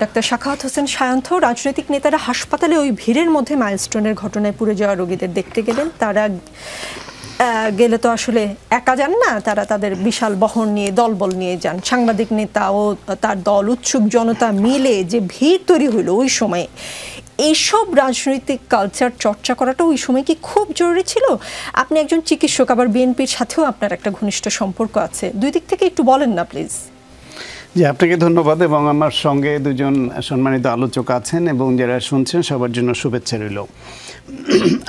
Doctor Sakhawat Hossain সায়ন্থ, রাজনৈতিক নেতারা হাসপাতালে ওই ভিড়ের মধ্যে মাইলস্টোনের ঘটনায় পুড়ে যাওয়া রোগীদের দেখতে গেলেন। তারা গেলে তো আসলে একা যান না, তারা তাদের বিশাল বহর নিয়ে দলবল নিয়ে যান। সাংবাদিক নেতা ও তার দল, উৎসুক জনতা মিলে যে ভিড় তৈরি হলো ওই সময়ে, এইসব রাজনৈতিক কালচার চর্চা করাটা ওই সময় কি খুব জরুরি ছিল? আপনি একজন চিকিৎসক, আবার বিএনপির সাথেও আপনার একটা ঘনিষ্ঠ সম্পর্ক আছে, দুই দিক থেকে একটু বলেন না প্লিজ। জি, আপনাকে ধন্যবাদ। এবং আমার সঙ্গে দুজন সম্মানিত আলোচক আছেন এবং যারা শুনছেন সবার জন্য শুভেচ্ছা রইল।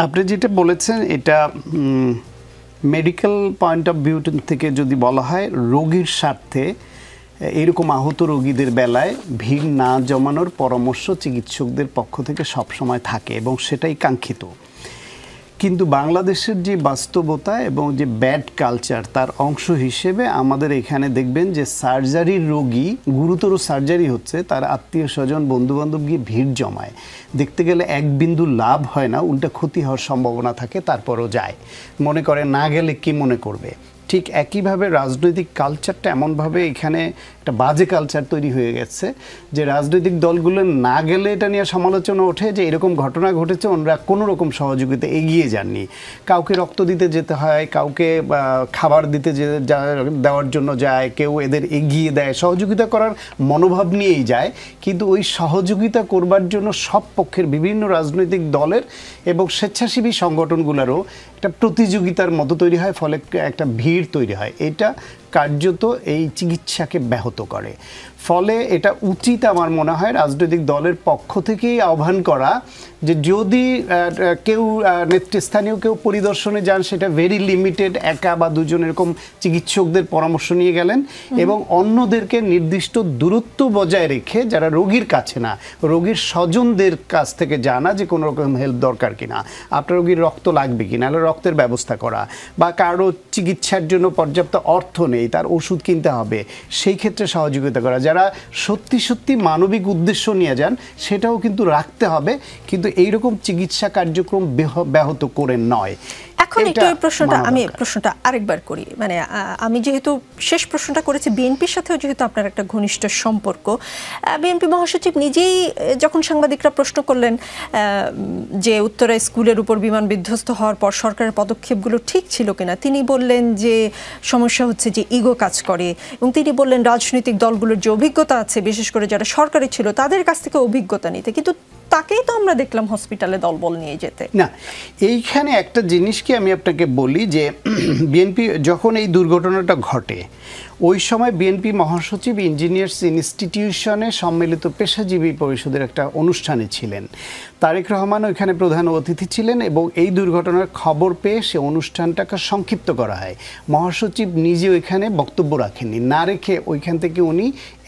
আপনি যেটা বলেছেন এটা মেডিকেল পয়েন্ট অফ ভিউ থেকে যদি বলা হয়, রোগীর স্বার্থে এরকম আহত রোগীদের বেলায় ভিড় না জমানোর পরামর্শ চিকিৎসকদের পক্ষ থেকে সবসময় থাকে এবং সেটাই কাঙ্ক্ষিত। কিন্তু বাংলাদেশের যে বাস্তবতা এবং যে ব্যাড কালচার, তার অংশ হিসেবে আমাদের এখানে দেখবেন যে সার্জারির রোগী, গুরুতর সার্জারি হচ্ছে, তার আত্মীয় স্বজন বন্ধুবান্ধব গিয়ে ভিড় জমায়। দেখতে গেলে এক বিন্দু লাভ হয় না, উল্টা ক্ষতি হওয়ার সম্ভাবনা থাকে, তারপরও যায়। মনে করে না গেলে কি মনে করবে। ঠিক একইভাবে রাজনৈতিক কালচারটা এমনভাবে এখানে একটা বাজে কালচার তৈরি হয়ে গেছে যে রাজনৈতিক দলগুলো না গেলে এটা নিয়ে সমালোচনা ওঠে যে এরকম ঘটনা ঘটেছে, ওনারা কোনো রকম সহযোগিতা এগিয়ে যাননি। কাউকে রক্ত দিতে যেতে হয়, কাউকে খাবার দিতে দেওয়ার জন্য যায়, কেউ এদের এগিয়ে দেয়, সহযোগিতা করার মনোভাব নিয়েই যায়। কিন্তু ওই সহযোগিতা করবার জন্য সব পক্ষের বিভিন্ন রাজনৈতিক দলের এবং স্বেচ্ছাসেবী সংগঠনগুলোরও একটা প্রতিযোগিতার মতো তৈরি হয়, ফলে একটা ভিড় তৈরি হয়। এটা কার্যত এই চিকিৎসাকে ব্যাহত করে। ফলে এটা উচিত আমার মনে হয় রাজনৈতিক দলের পক্ষ থেকেই আহ্বান করা যে যদি কেউ নেতৃস্থানীয় কেউ পরিদর্শনে যান, সেটা ভেরি লিমিটেড, একা বা দুজন এরকম চিকিৎসকদের পরামর্শ নিয়ে গেলেন এবং অন্যদেরকে নির্দিষ্ট দূরত্ব বজায় রেখে, যারা রোগীর কাছে না, রোগীর স্বজনদের কাছ থেকে জানা যে কোনো রকম হেল্প দরকার কিনা, আপনার রোগীর রক্ত লাগবে কিনা, রক্তের ব্যবস্থা করা, বা কারো চিকিৎসার জন্য পর্যাপ্ত অর্থ নেই, তার ওষুধ কিনতে হবে, সেই ক্ষেত্রে সহযোগিতা করা। যারা সত্যি সত্যি মানবিক উদ্দেশ্য নিয়ে যান সেটাও কিন্তু রাখতে হবে, কিন্তু এইরকম চিকিৎসা কার্যক্রম ব্যাহত করে নয়। এখন একটু এই প্রশ্নটা আরেকবার করি। মানে আমি যেহেতু শেষ প্রশ্নটা করেছি, বিএনপির সাথেও যেহেতু আপনার একটা ঘনিষ্ঠ সম্পর্ক, বিএনপি মহাসচিব নিজেই যখন সাংবাদিকরা প্রশ্ন করলেন যে উত্তরা স্কুলের উপর বিমান বিধ্বস্ত হওয়ার পর সরকারের পদক্ষেপগুলো ঠিক ছিল কিনা, তিনি বললেন যে সমস্যা হচ্ছে যে ইগো কাজ করে, এবং তিনি বললেন রাজনৈতিক দলগুলোর যে অভিজ্ঞতা আছে, বিশেষ করে যারা সরকারি ছিল তাদের কাছ থেকে অভিজ্ঞতা নিতে, কিন্তু তাকেই তো আমরা দেখলাম হসপিটালে দলবল নিয়ে যেতে। না, এইখানে একটা জিনিস কি আমি আপনাকে বলি যে বিএনপি যখন এই দুর্ঘটনাটা ঘটে, ওই সময় বিএনপি মহাসচিব ইঞ্জিনিয়ার্স ইনস্টিটিউশনে সম্মিলিত পেশাজীবী পরিষদের একটা অনুষ্ঠানে ছিলেন। তারেক রহমান ওইখানে প্রধান অতিথি ছিলেন এবং এই দুর্ঘটনার খবর পেয়ে সে অনুষ্ঠানটাকে সংক্ষিপ্ত করা হয়। মহাসচিব নিজে ওইখানে বক্তব্য রাখেননি, না রেখে ওইখান থেকে উনি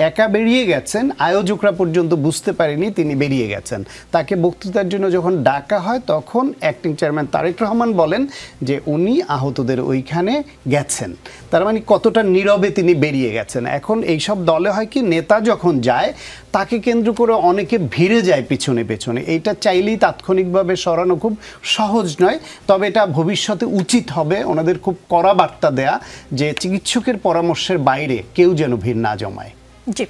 একা বেরিয়ে গেছেন। আয়োজকরা পর্যন্ত বুঝতে পারেনি তিনি বেরিয়ে গেছেন। তাকে বক্তৃতার জন্য যখন ডাকা হয় তখন অ্যাক্টিং চেয়ারম্যান তারেক রহমান বলেন যে উনি আহতদের ওইখানে গেছেন। তার মানে কতটা নীরবে তিনি বেরিয়ে গেছেন। এখন এইসব দলে হয় কি, নেতা যখন যায় তাকে কেন্দ্র করে অনেকে ভিড়ে যায় পিছনে পেছনে। এইটা চাইলেই তাৎক্ষণিকভাবে সরানো খুব সহজ নয়, তবে এটা ভবিষ্যতে উচিত হবে ওনাদের খুব কড়া বার্তা দেয়া যে চিকিৎসকের পরামর্শের বাইরে কেউ যেন ভিড় না জমায়। জি।